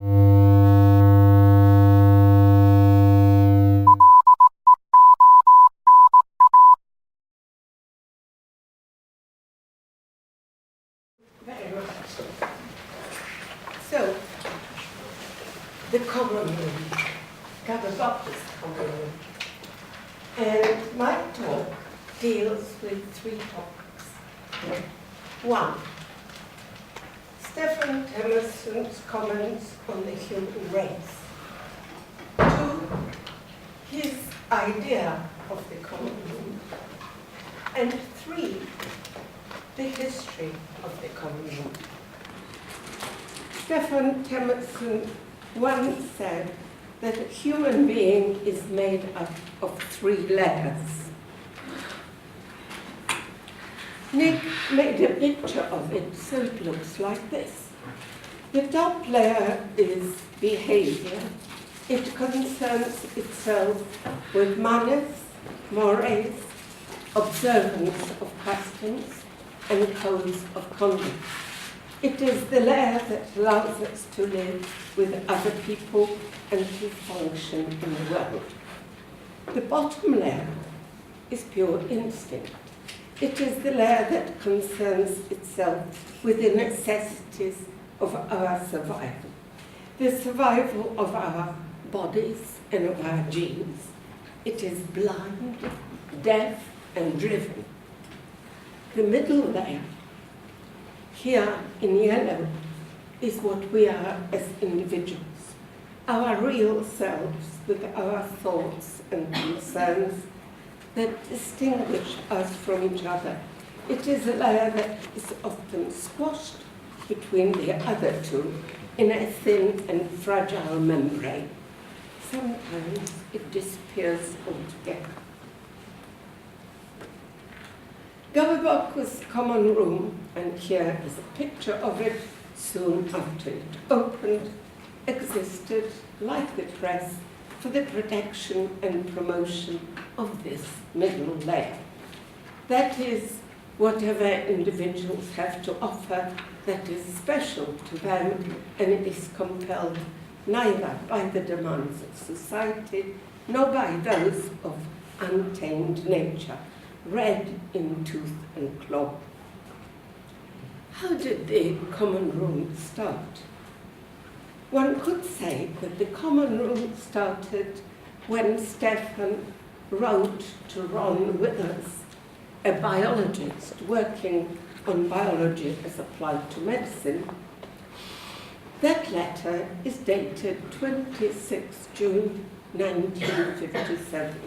Very much. So, the Common Room, Gaberbocchus Common Room. And my talk deals with 3 topics. 1, Stefan Themerson's comments on the human race. 2, his idea of the Common Room. And 3, the history of the Common Room. Stefan Themerson once said that a human being is made up of 3 layers. Nick made a picture of it so it looks like this. The top layer is behavior. It concerns itself with manners, mores, observance of customs, and codes of conduct. It is the layer that allows us to live with other people and to function in the world. The bottom layer is pure instinct. It is the layer that concerns itself with the necessities of our survival, the survival of our bodies and of our genes. It is blind, deaf, and driven. The middle layer, here in yellow, is what we are as individuals, our real selves with our thoughts and concerns that distinguish us from each other. It is a layer that is often squashed between the other 2 in a thin and fragile membrane. Sometimes it disappears altogether. Gaberbocchus Common Room, and here is a picture of it soon after it opened, existed, like the press, for the protection and promotion of this middle layer. That is, whatever individuals have to offer that is special to them and is compelled neither by the demands of society nor by those of untamed nature, red in tooth and claw. How did the Common Room start? One could say that the Common Room started when Stefan wrote to Ron Withers, a biologist working on biology as applied to medicine. That letter is dated 26 June 1957.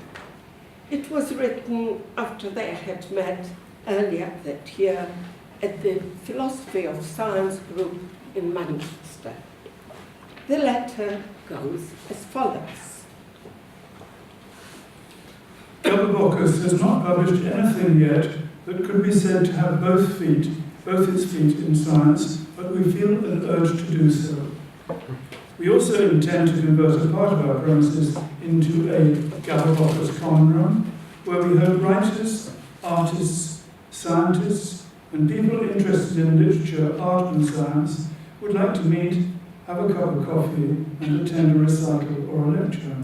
It was written after they had met earlier that year at the Philosophy of Science group in Manchester. The letter goes as follows. Gaberbocchus has not published anything yet that could be said to have both its feet in science, but we feel an urge to do so. We also intend to convert a part of our premises into a Gaberbocchus Common Room, where we hope writers, artists, scientists, and people interested in literature, art, and science would like to meet, have a cup of coffee, and attend a recital or a lecture.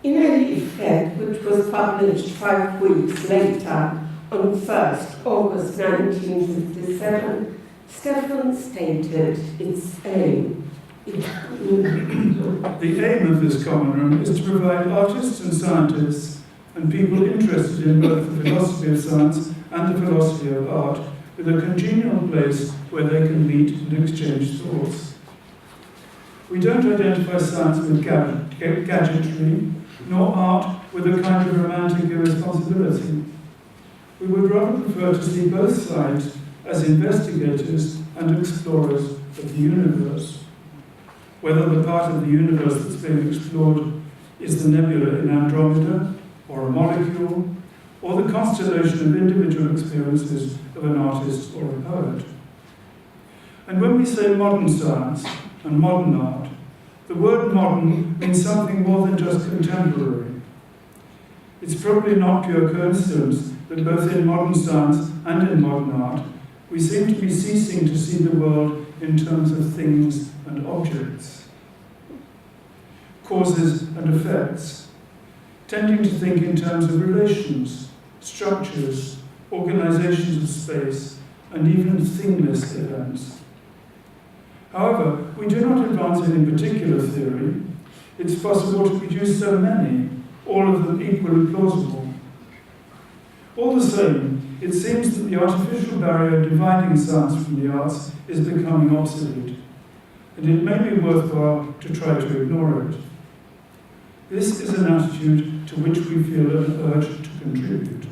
In a leaflet which was published 5 weeks later, on 1st August 1957, Stefan stated its aim. The aim of this common room is to provide artists and scientists and people interested in both the philosophy of science and the philosophy of art with a congenial place where they can meet and exchange thoughts. We don't identify science with gadgetry, nor art with a kind of romantic irresponsibility. We would rather prefer to see both sides as investigators and explorers of the universe. Whether the part of the universe that's being explored is the nebula in Andromeda, or a molecule, or the constellation of individual experiences of an artist or a poet. And when we say modern science and modern art, the word modern means something more than just contemporary. It's probably not pure coincidence that both in modern science and in modern art, we seem to be ceasing to see the world in terms of things and objects. Causes and effects, tending to think in terms of relations, structures, organizations of space, and even thingless events. However, we do not advance any particular theory. It's possible to produce so many, all of them equally plausible. All the same, it seems that the artificial barrier dividing science from the arts is becoming obsolete, and it may be worthwhile to try to ignore it. This is an attitude to which we feel an urge to contribute.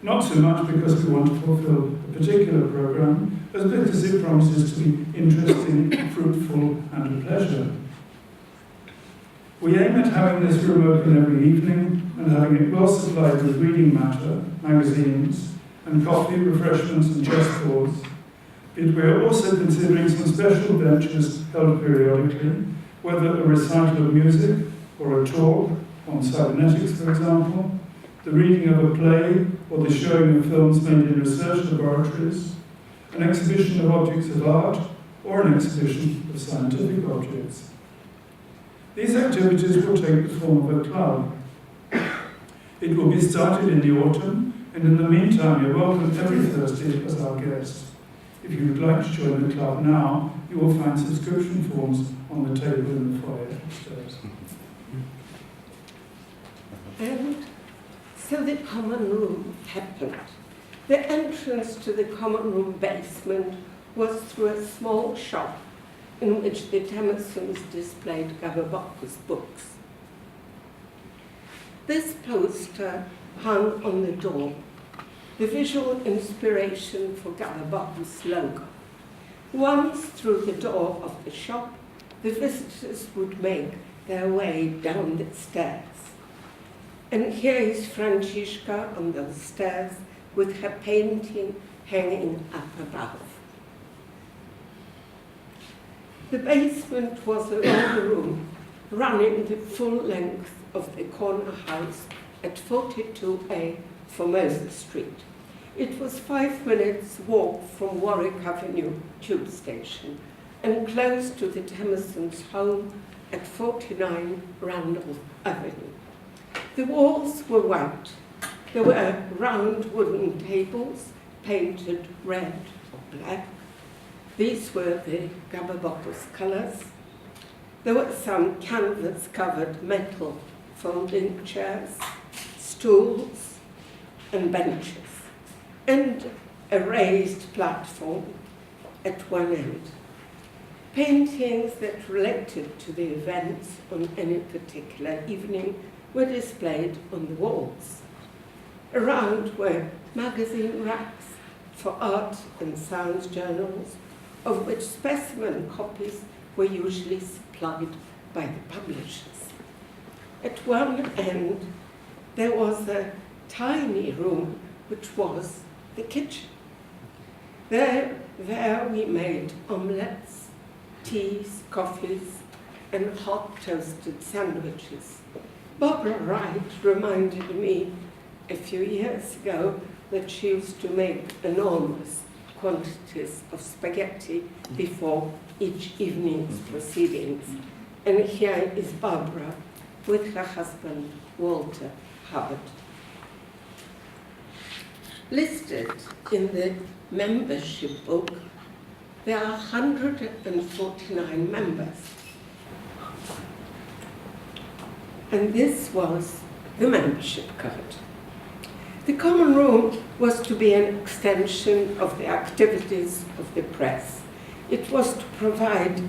Not so much because we want to fulfill a particular program, as because it promises to be interesting, fruitful, and a pleasure. We aim at having this room open every evening and having it well supplied with reading matter, magazines, and coffee, refreshments, and chessboards. But we are also considering some special ventures held periodically, whether a recital of music or a talk on cybernetics, for example, the reading of a play or the showing of films made in research laboratories, an exhibition of objects of art, or an exhibition of scientific objects. These activities will take the form of a club. It will be started in the autumn, and in the meantime you're welcome every Thursday as our guest. If you would like to join the club now, you will find subscription forms on the table in the foyer upstairs. And so the common room happened. The entrance to the common room basement was through a small shop in which the Themersons displayed Gaberbocchus books. This poster hung on the door, the visual inspiration for Gaberbocchus' logo. Once through the door of the shop, the visitors would make their way down the stairs. And here is Franciszka on those stairs with her painting hanging up above. The basement was a long room running the full length of the corner house at 42A Formosa Street. It was 5 minutes' walk from Warwick Avenue tube station and close to the Themersons' home at 49 Randolph Avenue. The walls were white. There were round wooden tables painted red or black. These were the Gaberbocchus colors. There were some canvas-covered metal folding chairs, stools, and benches, and a raised platform at one end. Paintings that related to the events on any particular evening were displayed on the walls. Around were magazine racks for art and science journals, of which specimen copies were usually supplied by the publishers. At one end, there was a tiny room which was the kitchen. There we made omelettes, teas, coffees, and hot toasted sandwiches. Barbara Wright reminded me a few years ago that she used to make enormous quantities of spaghetti before each evening's proceedings. And here is Barbara with her husband, Walter Hubbard. Listed in the membership book, there are 149 members. And this was the membership card. The common room was to be an extension of the activities of the press. It was to provide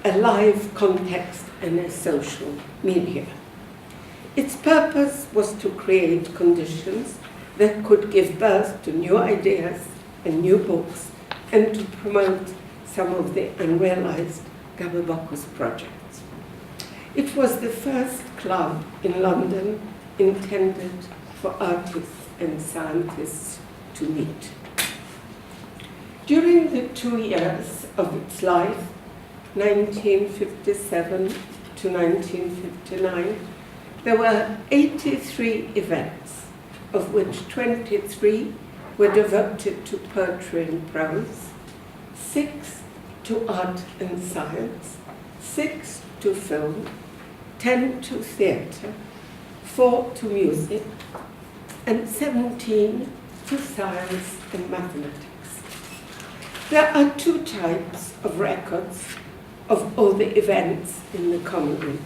a live context and a social media. Its purpose was to create conditions that could give birth to new ideas and new books, and to promote some of the unrealized Gaberbocchus projects. It was the first club in London intended for artists and scientists to meet. During the 2 years of its life, 1957 to 1959, there were 83 events, of which 23 were devoted to poetry and prose, 6 to to art and science, 6 to film, 10 to theatre, 4 to music, and 17 to science and mathematics. There are 2 types of records of all the events in the Common Room.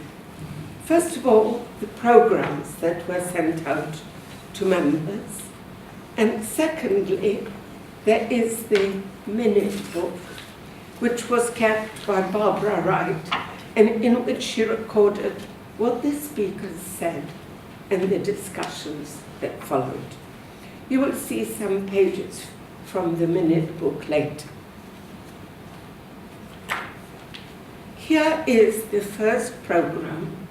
First of all, the programs that were sent out to members, and secondly, there is the minute book, which was kept by Barbara Wright, and in which she recorded what the speakers said and the discussions that followed. You will see some pages from the minute book later. Here is the first program.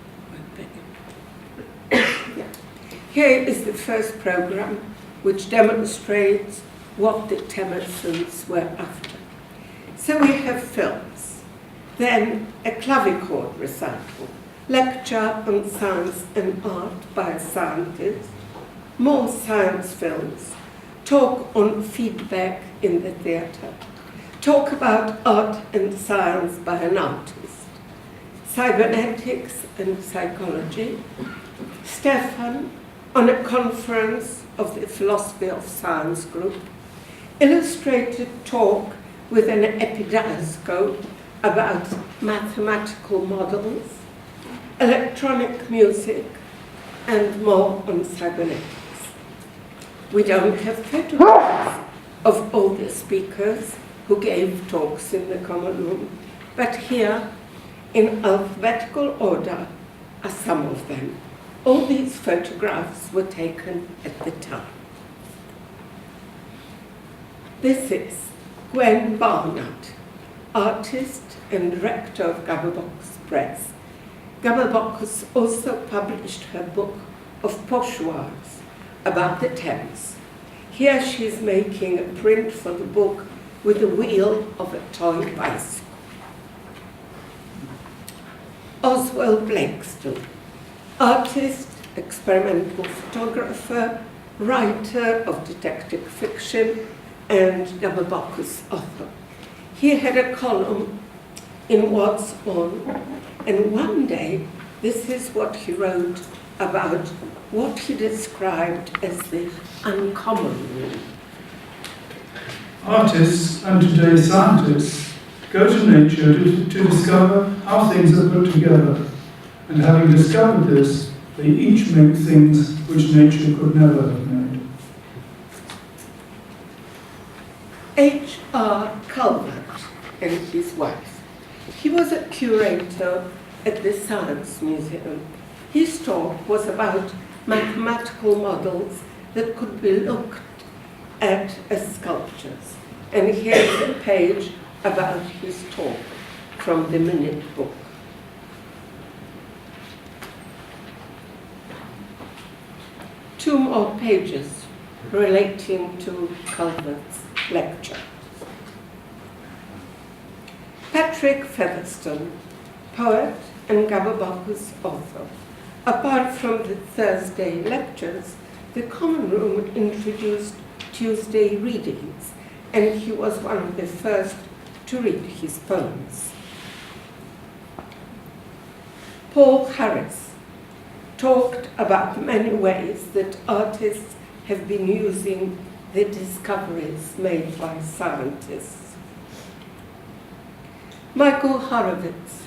Here is the first program which demonstrates what the Themersons were after. So we have films, then a clavichord recital, lecture on science and art by a scientist, more science films, talk on feedback in the theatre, talk about art and science by an artist, cybernetics and psychology, Stefan on a conference of the Philosophy of Science group, illustrated talk with an epidiascope about mathematical models, electronic music, and more on cybernetics. We don't have photographs of all the speakers who gave talks in the Common Room, but here, in alphabetical order, are some of them. All these photographs were taken at the time. This is Gwen Barnett, artist and director of Gaberbocchus Press. Gaberbocchus also published her book of pochoirs about the Thames. Here she's making a print for the book with the wheel of a toy bicycle. Oswald Blakeston, artist, experimental photographer, writer of detective fiction, and Gaberbocchus author. He had a column in What's On, and one day this is what he wrote about what he described as the uncommon room. Artists, and today's scientists, go to nature to discover how things are put together, and having discovered this, they each make things which nature could never have made. H.R. Calvert and his wife. He was a curator at the Science Museum. His talk was about mathematical models that could be looked at as sculptures. And here's a page about his talk from the minute book. Two more pages relating to Calvert's lecture. Patrick Featherstone, poet and Gaberbocchus author. Apart from the Thursday lectures, the Common Room introduced Tuesday readings, and he was one of the first to read his poems. Paul Harris talked about many ways that artists have been using the discoveries made by scientists. Michael Horowitz,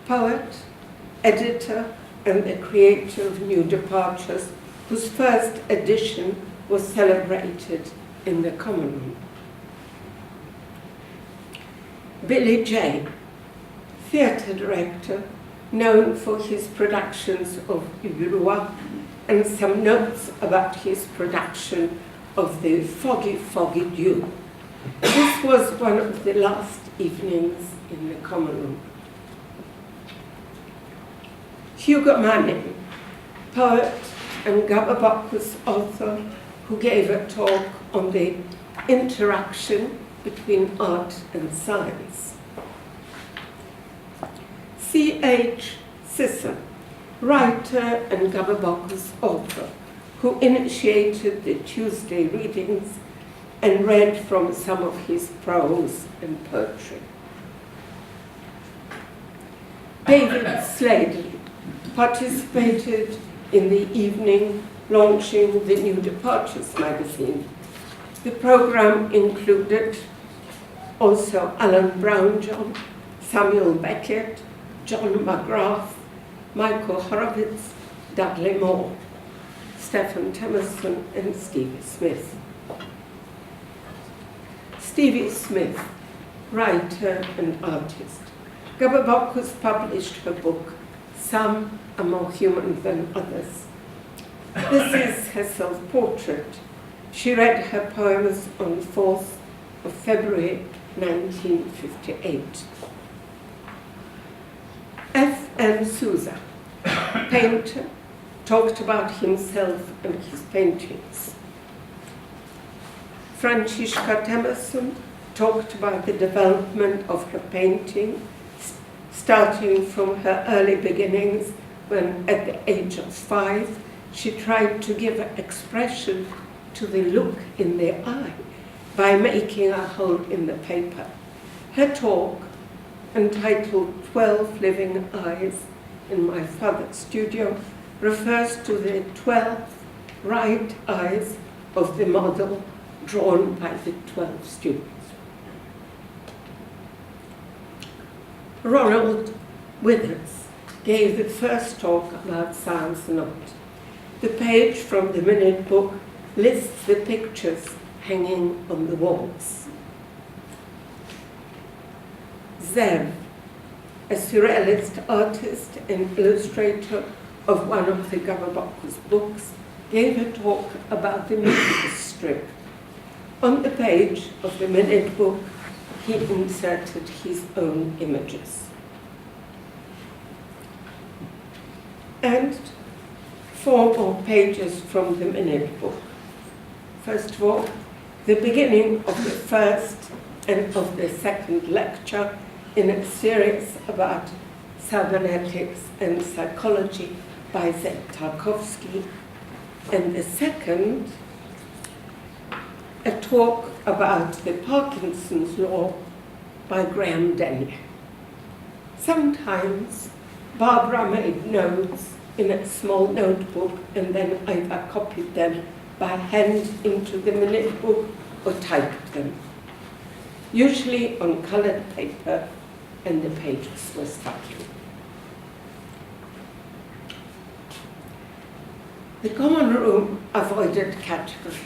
poet, editor, and the creator of New Departures, whose first edition was celebrated in the Common Room. Billy Jay, theatre director, known for his productions of Roi, and some notes about his production of the Foggy, Foggy Dew. This was one of the last evenings in the Common Room. Hugo Manning, poet and Gaberbocchus author, who gave a talk on the interaction between art and science. C.H. Sisson, writer and Gaberbocchus author, who initiated the Tuesday readings and read from some of his prose and poetry. David Slade participated in the evening launching the New Departures magazine. The program included also Alan Brownjohn, Samuel Beckett, John McGrath, Michael Horowitz, Dudley Moore, Stefan Themerson, and Stevie Smith. Stevie Smith, writer and artist. Gaberbocchus published her book, Some Are More Human Than Others. This is her self-portrait. She read her poems on the 4th of February 1958. F.N. Souza, painter, talked about himself and his paintings. Franciszka Themerson talked about the development of her painting, starting from her early beginnings when, at the age of 5, she tried to give expression to the look in the eye by making a hole in the paper. Her talk, entitled 12 Living Eyes in My Father's Studio, refers to the 12 right eyes of the model drawn by the 12 students. Ronald Withers gave the first talk about science and art. The page from the Minute Book lists the pictures hanging on the walls. Zev, a surrealist artist and illustrator of one of the Gaberbocchus books, gave a talk about the media strip. On the page of the Minute Book, he inserted his own images. And 4 more pages from the Minute Book. First of all, the beginning of the first and of the second lecture in a series about cybernetics and psychology by Z. Tarkovsky, and the second, a talk about the Parkinson's law by Graham Denyer. Sometimes Barbara made notes in a small notebook and then either copied them by hand into the Minute Book or typed them, usually on colored paper, and the pages were stuck in. The common room avoided categories.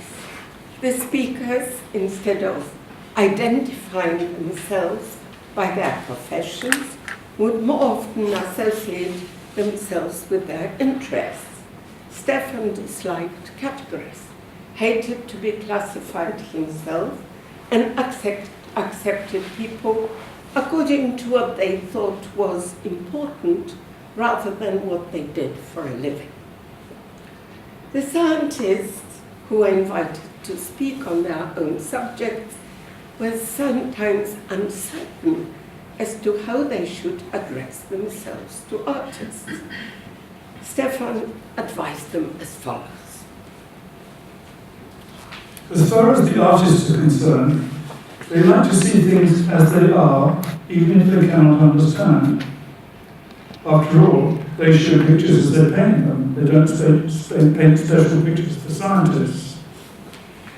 The speakers, instead of identifying themselves by their professions, would more often associate themselves with their interests. Stefan disliked categories, hated to be classified himself, and accepted people according to what they thought was important rather than what they did for a living. The scientists who were invited to speak on their own subjects were sometimes uncertain as to how they should address themselves to artists. Stefan advised them as follows. As far as the artists are concerned, they like to see things as they are, even if they cannot understand. After all, they show pictures as they paint them. They don't paint special pictures for scientists.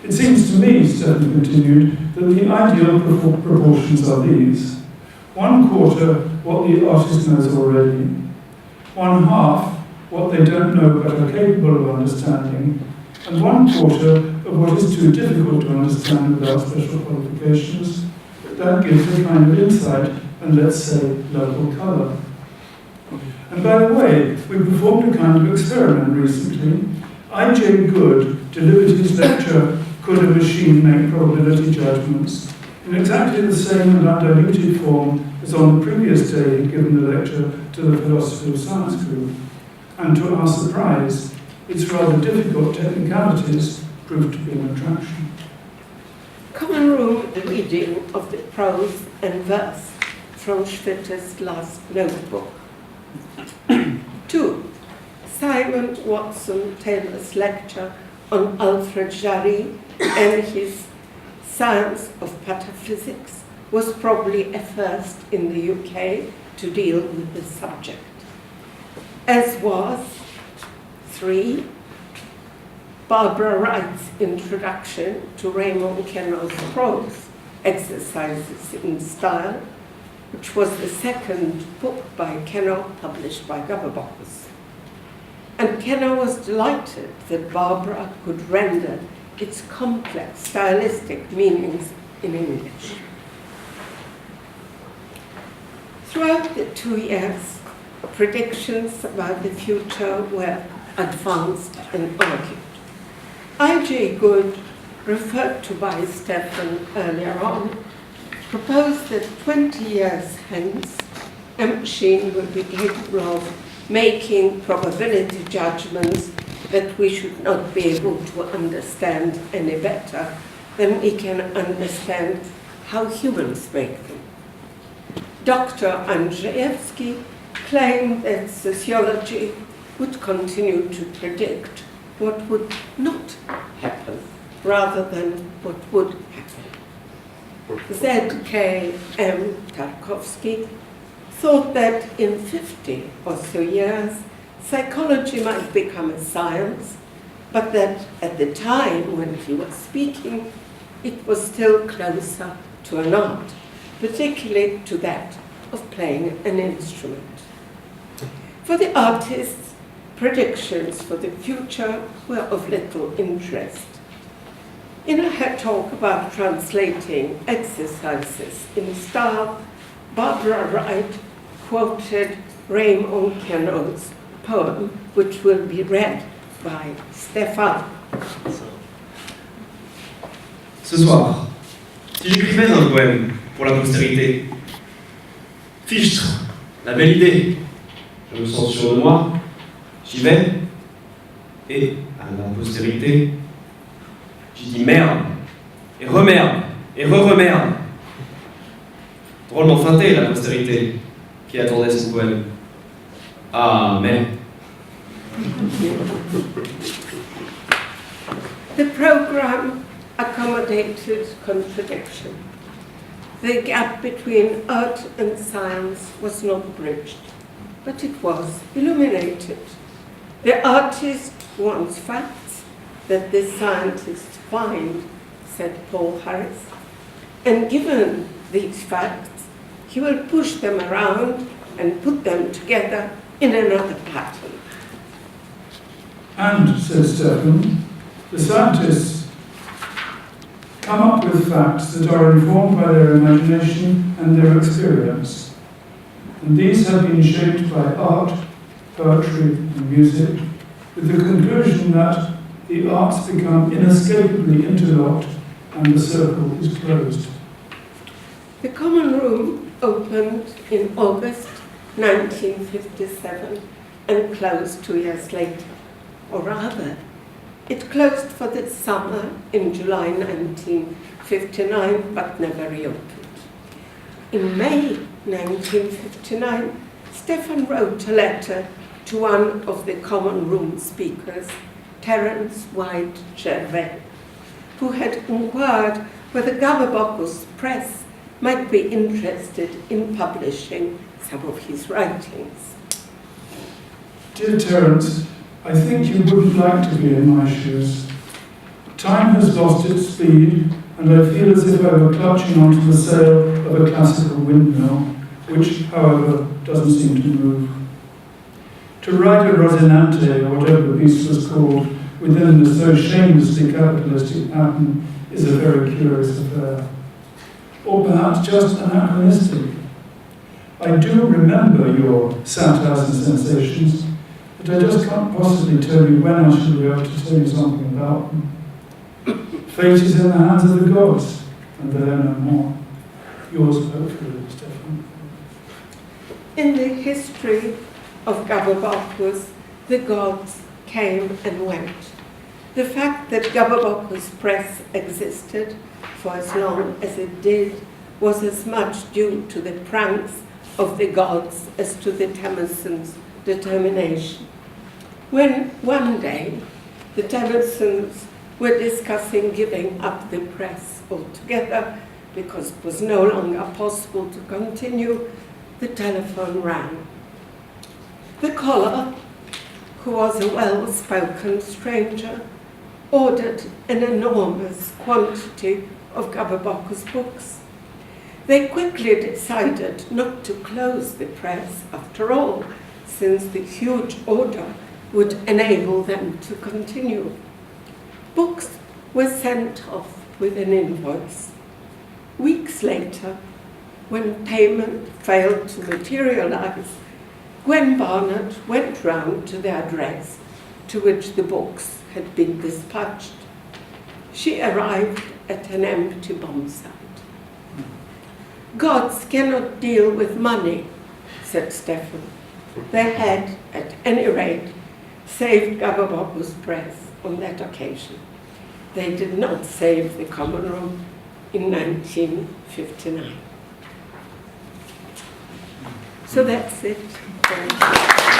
It seems to me, Stefan continued, that the ideal proportions are these. 1/4 what the artist knows already, 1/2 what they don't know but are capable of understanding, and 1/4 of what is too difficult to understand without special qualifications. That gives a kind of insight and, let's say, local colour. And by the way, we performed a kind of experiment recently. I.J. Good delivered his lecture, Could a Machine Make Probability Judgments, in exactly the same and undiluted form as on the previous day he'd given the lecture to the Philosophy of Science group. And to our surprise, its rather difficult technicalities proved to be an attraction. Common Room reading of the prose and verse from Schwitter's last notebook. 2. Simon Watson Taylor's lecture on Alfred Jarry and his Science of Pataphysics was probably a first in the UK to deal with the subject, as was 3. Barbara Wright's introduction to Raymond Queneau's prose, Exercises in Style, which was the second book by Queneau published by Gaberbocchus. And Queneau was delighted that Barbara could render its complex stylistic meanings in English. Throughout the 2 years, predictions about the future were advanced and argued. I.J. Good, referred to by Stefan earlier on, proposed that 20 years hence, a machine will be capable of making probability judgments that we should not be able to understand any better than we can understand how humans make them. Dr. Andrzejewski claimed that sociology would continue to predict what would not happen rather than what would happen. Z.K.M. Tarkovsky thought that in 50 or so years, psychology might become a science, but that at the time when he was speaking, it was still closer to an art, particularly to that of playing an instrument. For the artists, predictions for the future were of little interest. In her talk about translating Exercises in Style, Barbara Wright quoted Raymond Queneau's poem, which will be read by Stefan. Ce soir, si j'écrivais un poème pour la postérité, fichtre, la belle idée, je me sens sûr de moi, j'y vais, et à la postérité, j'y dis merde, et remerde, et re-remerde. Drôlement feinté, la postérité, qui attendait son poème. Ah, mais... The program accommodated contradiction. The gap between art and science was not bridged, but it was illuminated. The artist wants facts that the scientists find, said Paul Harris, and given these facts, he will push them around and put them together in another pattern. And, said Stefan, the scientists come up with facts that are informed by their imagination and their experience. And these have been shaped by art, poetry, and music, with the conclusion that the arts become inescapably interlocked and the circle is closed. The Common Room opened in August 1957 and closed 2 years later. Or rather, it closed for the summer in July 1959, but never reopened. In May 1959, Stefan wrote a letter to one of the Common Room speakers, Terence White Gervais, who had inquired whether Gaberbocchus Press might be interested in publishing some of his writings. Dear Terence, I think you wouldn't like to be in my shoes. Time has lost its speed, and I feel as if I were clutching onto the sail of a classical windmill, which, however, doesn't seem to move. To write a Rosinante, or whatever the piece was called, within the so shamelessly capitalistic pattern is a very curious affair. Or perhaps just anachronistic. I do remember your satires and sensations, but I just can't possibly tell you when I shall be able to tell you something about them. Fate is in the hands of the gods, and there no more. Yours, hopefully, Stefan. In the history of Gaberbocchus, the gods came and went. The fact that Gaberbocchus Press existed for as long as it did was as much due to the pranks of the gods as to the Themersons' determination. When one day the Themersons were discussing giving up the press altogether, because it was no longer possible to continue, the telephone rang. The caller, who was a well-spoken stranger, ordered an enormous quantity of Gaberbocchus books. They quickly decided not to close the press after all, since the huge order would enable them to continue. Books were sent off with an invoice. Weeks later, when payment failed to materialize, Gwen Barnett went round to the address to which the books had been dispatched. She arrived at an empty bomb site. Gods cannot deal with money, said Stefan. They had, at any rate, saved Gaberbocchus Press on that occasion. They did not save the Common Room in 1959. So that's it. Thank you.